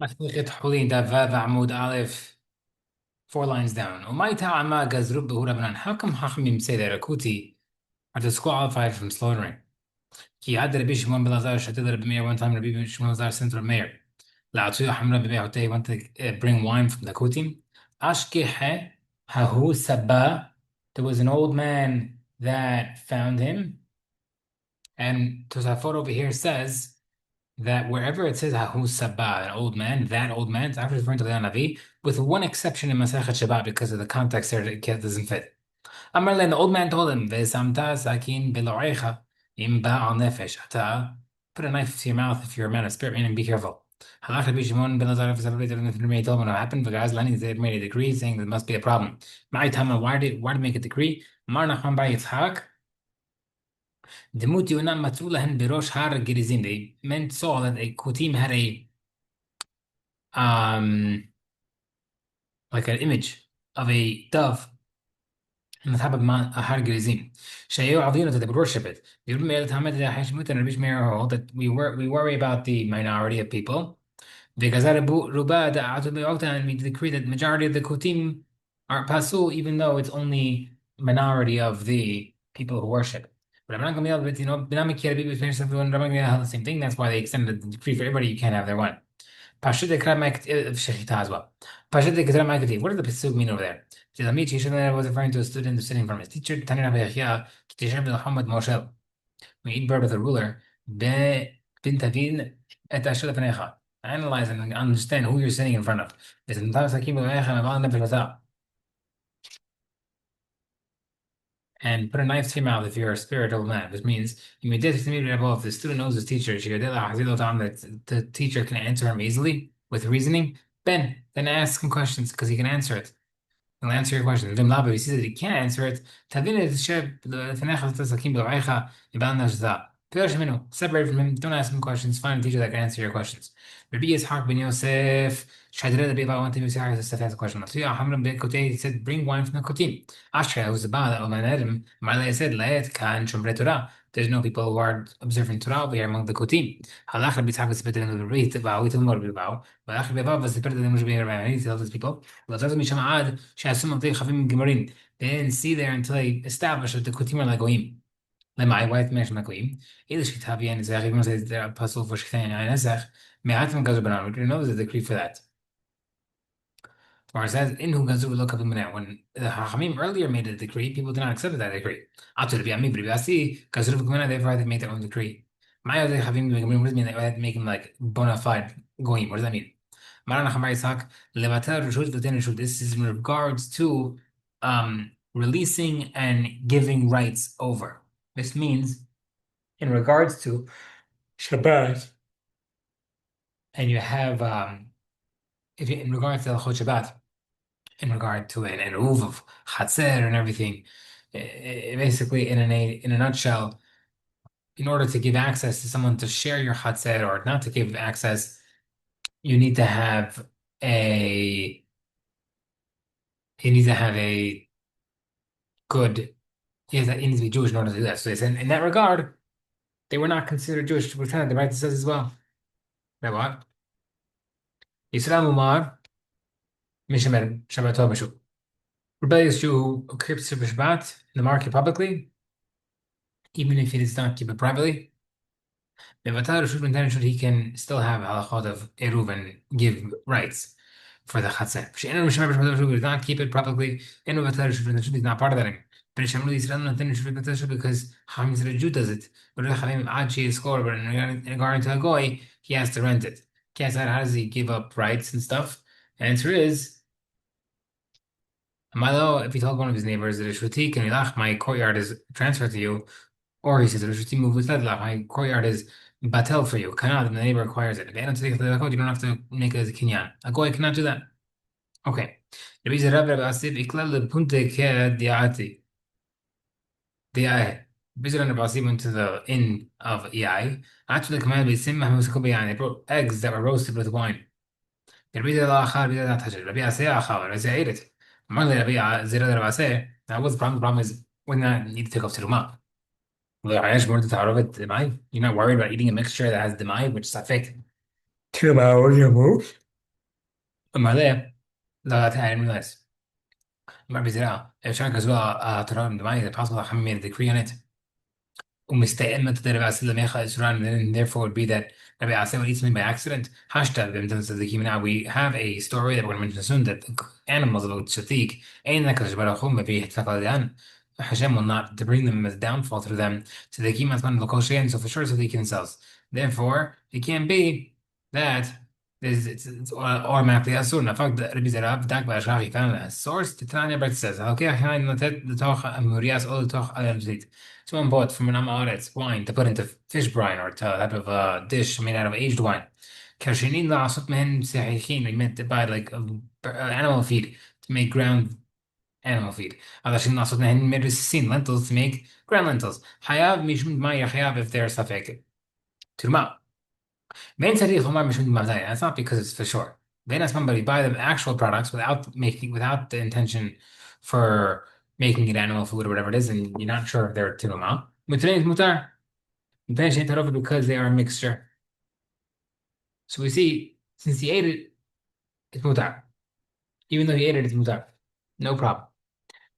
Masechet Hullin Daf Amud Aleph, 4 lines down. Umay ta'ama gazrub behu Rabbanan. How come Hachamim say that Akuti are disqualified from slaughtering? Ki had Rabbi Shimon ben Lazar shated Rabbi Meir one time. Rabbi Shimon ben Lazar sent Rabbi Meir. La'atzu Yacham Rabbi Meir He went to bring wine from the Akutim. Ashkehe hahu sabah. There was an old man that found him, and Tosafot over here says that wherever it says Hahu Sabah, an old man, that old man, it's actually referring to the Navi, with one exception in Masechet Shabbat because of the context there that it doesn't fit. Amarle, the old man told him, Vesamta sakin belorecha im ba'al nefesh. Ata, put a knife to your mouth if you're a man of spirit, meaning be careful. Halach Rabbi Shimon ben Lazar told him what happened. The guys landing, they made a decree saying there must be a problem. Ma'itama, why did make a decree? Mar Nachman bar Yitzhak. Demut Yonam matzu lahen berosh har gerizim. They meant saw that a Kutim had a um like an image of a dove in the top of Mount Har Gerizim. Shayu Avinu that they would worship it. The Rebbe Meir Talmud Hashemut and Rabbi Meir hold that we worry about the minority of people. Because and we decree that majority of the Kutim are pasul, even though it's only minority of the people who worship. But I'm not going to be able to, Rabbi Gamliel held the same thing. That's why they extended the decree for everybody. You can't have their one. Pashut the Kram Shechita as well. Pashut the Kram Ma'akativ. What does the pasuk mean over there? Tilamid Shishon was referring to a student sitting from his teacher. Tani Rabbi Yachia, Tishem Muhammad Moshe. We eat bread with a ruler. Be bin tavin et asher lefanecha. Analyze and understand who you're sitting in front of. Is it Matav Sakim Be'echa Meval Nefesh V'Tah? And put a knife to your mouth if you're a spiritual man, which means you may if the student knows his teacher, that the teacher can answer him easily with reasoning, then ask him questions because he can answer it. He'll answer your question. Vim Laba, if he sees that he can't answer it, Tavin it Sheb Lefanecha Tasakim Be'echa Yibal Nefesh Separate from him, don't ask him questions, find a teacher that can answer your questions. Rabbi Yitzhak ben Yosef, Shadred Rabbi Bar, one time Yitzhak Yosef asked a question. Hamram ben Kotei, he said, bring wine from the Kotim. Ashra, who's the Baal of Manadam, Marley said, Laet Kan Shomre Torah. There's no people who are observing Torah over here among the Kotim. Halach Rabbi Yitzhak was better than the Rabbi Bar, we told him what Rabbi Bar. Halach Rabbi Bar was better than Rabbi Bar, he tells his people. They didn't see there until they established that the Kotim are like Goyim. למאי, why mention McLean? Either Shitavi and Zach, even says the apostle for Shitan and Nezach, Me'atim Gazu Banan, we know there's a decree for that. Or it says, in who Gazu look up in when the Hachamim earlier made a decree, people did not accept that decree. After the Biami, but Biasi, Gazu Bumana, they've already made their own decree. My other Havim, what does it mean? They had to make him like bona fide goyim. What does that mean? Maran Hamar Yitzhak, Levatar Rishut V'Ten Rishut. This is in regards to releasing and giving rights over. This means in regards to Shabbat, and you have if you, in regards to Chot Shabbat, in regard to an eruv of Chatzer and everything, basically in a nutshell, in order to give access to someone to share your Chatzer or not to give access, you need to have a good. Yes, it needs to be Jewish in order to do that. So in that regard, they were not considered Jewish. Which kind of the right says as well. Right, what? Yisrael Mumar, Mishamer, Shabbatov Mishu. Rebellious Jew who keeps Shabbat in the market publicly, even if he does not keep it privately. He can still have halachot of Eruv and give rights for the Chatzah. If he does not keep it publicly, he's not part of that anymore. Because Hamim said a Jew does it. But in regard to a Goy, he has to rent it. How does he give up rights and stuff? The answer is, Amalo, if he told one of his neighbors that Shruti and my courtyard is transferred to you, or he says Shruti move with my courtyard is batel for you. Cannot, and the neighbor acquires it. If they don't take the code, you don't have to make it as a kinyan. A Goy cannot do that. Okay. Rabbi Zerab Rabbi Asif iklal lepunte ke diati. Diai. Rabbi Asif went to the inn of Iai. Actually, the command they brought eggs that were roasted with wine. Rabbi Zerab did not touch it. Rabbi Asif achal. Rabbi Asif ate it. Rabbi Zerab Rabbi Asif. That was the problem. The problem is when I need to take off teruma. You're not worried about eating a mixture that has demai, which is a fake. Teruma, what do you move? Malaya, لا تعلم الناس ما بيزرع شان كزوا ترى ما إذا possible حمل the decree on it ومستقيم تدري بس لما يخلص Isran and then therefore be that Rabbi Asa would eat something by accident. Hashtag بمثل the now we have a story that we're going to mention soon that animals about Shatik ain't like a Baruch maybe Hashem will not to bring them as downfall through them so they keep on the kosher so for sure so they can sell. Therefore, it can't be that it's automatically asur. Now, fact that Rabbi Zerab dak ba'ashrachi found a source. The Tanya Bert says, "Okay, I can not the toch amurias all the toch al someone bought from an Amaretz wine to put into fish brine or to a type of dish made out of aged wine. كرشينين لعصت من سيحيحين we meant to buy like animal feed to make ground animal feed. علشان لعصت من مدرسين lentils to make ground lentils. حياة مش ما يحياة if they're صفيك. ترما. Main سريع هما مش من مبدأ. That's not because it's for sure. Then as somebody buy the actual products without the intention for making it animal food or whatever it is, and you're not sure if they're ترما. مترين متر. Bench ain't over because they are a mixture. So we see, since he ate it, it's mutar. Even though he ate it, it's mutar. No problem.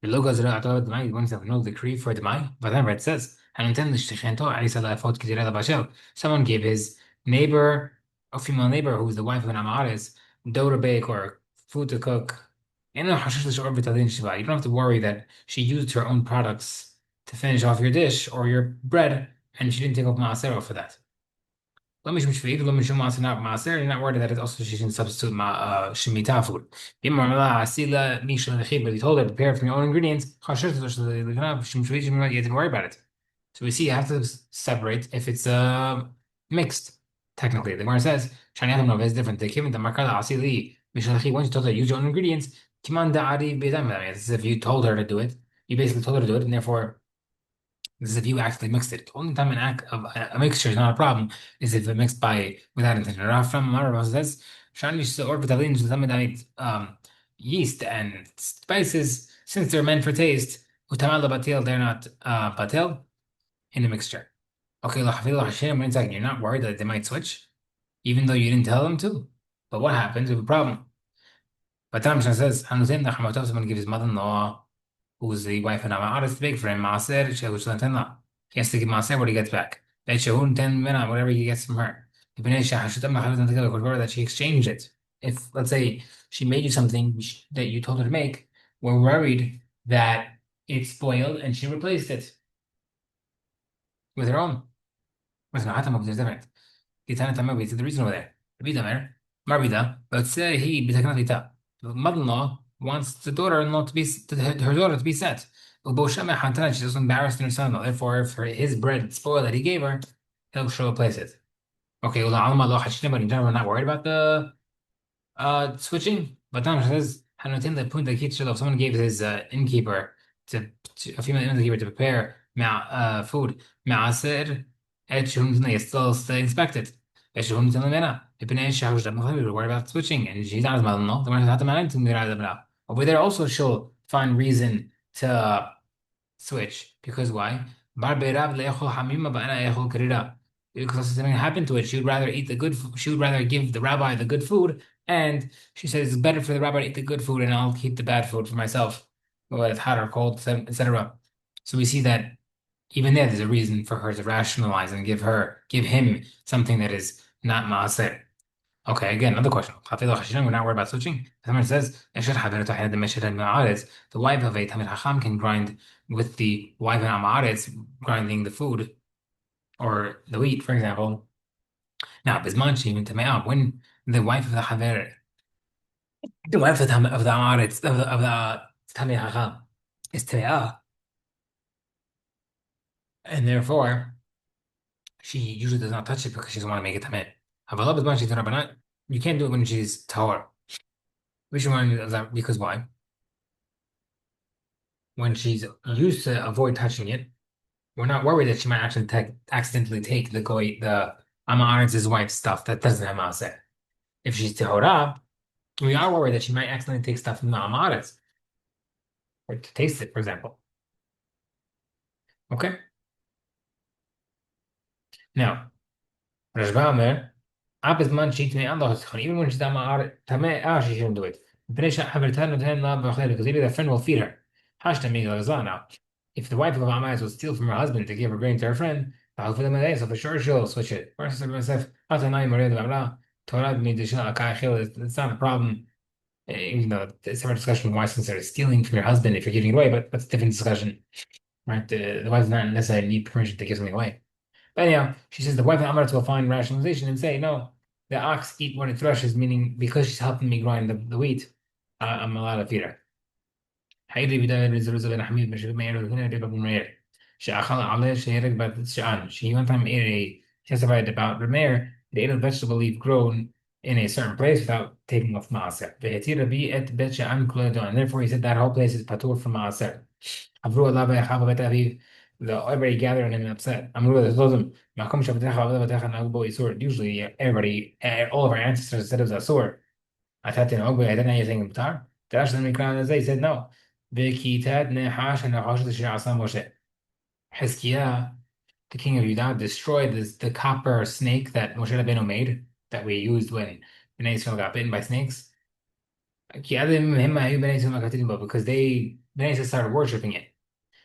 The logos اللي اعتبر دماغي once have no decree for دماغي, but then it says, هنتن اشتخانته عليه صلاة كتير هذا باشل. Someone gave his neighbor, a female neighbor who's the wife of an Amaris, dough to bake or food to cook. You don't have to worry that she used her own products to finish off your dish or your bread, and she didn't take off maasero for that. Let me مش في ايده لما شو معصر you're not worried that it's also she can substitute shemitah food. بيما عملها عسيلة مش الأخير but he told her to prepare from your own ingredients خشرت اللي كان مش you didn't worry about it. So we see you have to separate if it's mixed technically. The Gemara says عشان يعرف إنه it's different. They came in the markah عسيلة مش الأخير once you told her to use your own ingredients كمان ده عادي بيتم. It's as if you told her to do it. You basically told her to do it and therefore this is if you actually mixed it. Only time a mixture is not a problem is if it mixed by without intention. Rav from Mara says, "Shan or vitamin yeast and spices since they're meant for taste. Utamal batil they're not batil in the mixture. Okay, you're not worried that they might switch, even though you didn't tell them to. But what happens if a problem? But Tam says, "Hanutin the Hamatos going to give his mother-in-law." Who's the wife and I'm honest big for him, Maser, he has to give Maser what he gets back. Bet Shahun 10 minutes, whatever he gets from her. That she exchanged it. If let's say she made you something that you told her to make, we're worried that it spoiled and she replaced it with her own. Listen, there's different. The reason over there. Marbida, but say he the mother-in-law wants the daughter-in-law to be her daughter to be set. She was embarrassed in her son-in-law. Therefore, if his bread spoiled that he gave her, she'll replace it. Okay, well, but in general, we're not worried about the switching. But then says, the point that if someone gave his innkeeper a female innkeeper to prepare food, معصر, still inspect it. شهون تنمينا ابن شهوش دم خبير worry about switching and she's not as mal no the one that man to mir adam now over there also she'll find reason to switch because why bar beirab la yakhul hamima ba ana yakhul karira because something happened to it she would rather eat the good she would rather give the rabbi the good food and she says it's better for the rabbi to eat the good food and I'll keep the bad food for myself whether it's hot or cold etc. So we see that even there's a reason for her to rationalize and give him something that is not maaser. Okay, again, another question. We're not worried about switching. Someone says, the wife of a Tamil Hacham can grind with the wife of Amaretz grinding the food or the wheat, for example. Now, when the wife of the Haver, the wife of the Amaretz, of the Tamil Hacham is Teme'ah, and therefore she usually does not touch it because she doesn't want to make it tameh. You can't do it when she's tahor. We should want to do that because why? When she's used to avoid touching it, we're not worried that she might actually accidentally take the Amaret's wife's stuff that doesn't have maaser. If she's tahora, we are worried that she might accidentally take stuff from the Amaret's or to taste it, for example. Okay. Now, Rajba Ab is man cheat me anders gewoon. Even when she's down my art, she shouldn't do it. Finish have her turn to him not because maybe the friend will feed her. Hash to me like now. If the wife of Amayas will steal from her husband to give her grain to her friend, I'll for them a day, so for sure she'll switch it. First of myself, after nine Maria blah blah. Torah me to shall it's not a problem. Even though it's a discussion of why consider stealing from your husband if you're giving it away, but that's a different discussion, right? The wife does not necessarily need permission to give something away. But anyhow, she says the wife of Amrit will find rationalization and say, no, the ox eat when it threshes, meaning because she's helping me grind the wheat, I'm allowed to feed her. حيدري بداية الرز بن حميد مش ما يعرف هنا ربا بن رير شأخذ عليه شيرك بعد شأن she one time testified about Rameir they ate a vegetable leaf grown in a certain place without taking off maaser فيتير بي et bet شأن كله and therefore he said that whole place is patur from maaser عبروا الله بيخاف بيت أبيه everybody gathering and upset عمرو told him ما كمش بتاخد ولا بتاخد نقبو يسور usually everybody all of our ancestors said it was a sword أتت العقبة يدنا anything بتاع تعرفش لما كان زي said no بكيتات نحاش نقاش الشيء عصام موشى Hezekiah, the king of Judah, destroyed the copper snake that Moshe Rabbeinu made that we used when Bnei Israel got bitten by snakes. כי עד הם היו בני ישראל מקטרים בו because בני ישראל started worshiping it.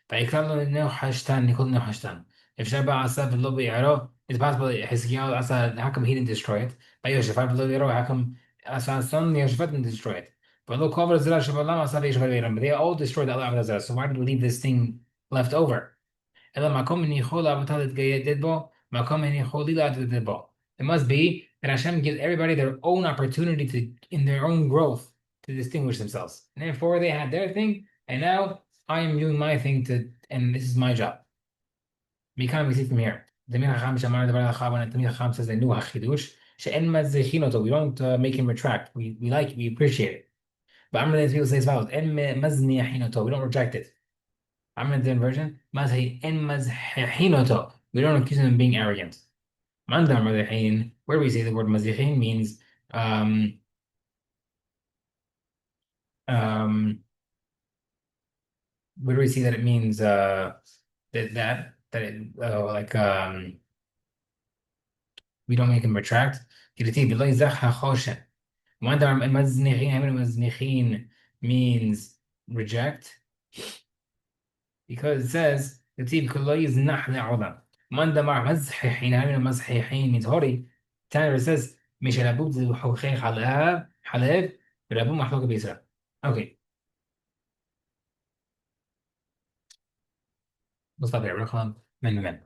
فיקרא לו נחשתן, נקרא נחשתן. אפשר בעשה ולא ביערו, it's possible that Hezekiah עשה, how come he didn't destroy it? ביושפט ולא ביערו, how come עשה אסון יושפט didn't destroy it? ולא כל ברזילה שבעולם עשה וישפט ביערם. But they all destroyed the other Avodah so why did we leave this thing left over? אלא מקום הניחו לאבותיו להתגיידד בו, מקום הניחו לי להתגיידד בו. It must be that Hashem gives everybody their own opportunity to, in their own growth, to distinguish themselves. And therefore they had their thing, and now I am doing my thing to, and this is my job. מכאן we see from here. תלמיד חכם שאמר דבר אחד, and תלמיד חכם says they knew החידוש, שאין מזריחין אותו, we don't make him retract, we like it, we appreciate it. But I'm going to people say as follows, אין מזניחין אותו, we don't reject it. I'm in the version. مزحي إن مزحين אותו. We don't accuse him of being arrogant. Mandar مزحين, where we say the word مزحين means um, where do we see that it means that it like we don't make him retract. كده بالله يزحها خوشة. Mandar مزنخين means reject. Because it says كتيب كله يزنح لعوضا من دمع مزححين عمل مزححين means hori Tanner says مش لابد حقيقي حلاب لابد محلوق بيسرا okay مصطفى رقم من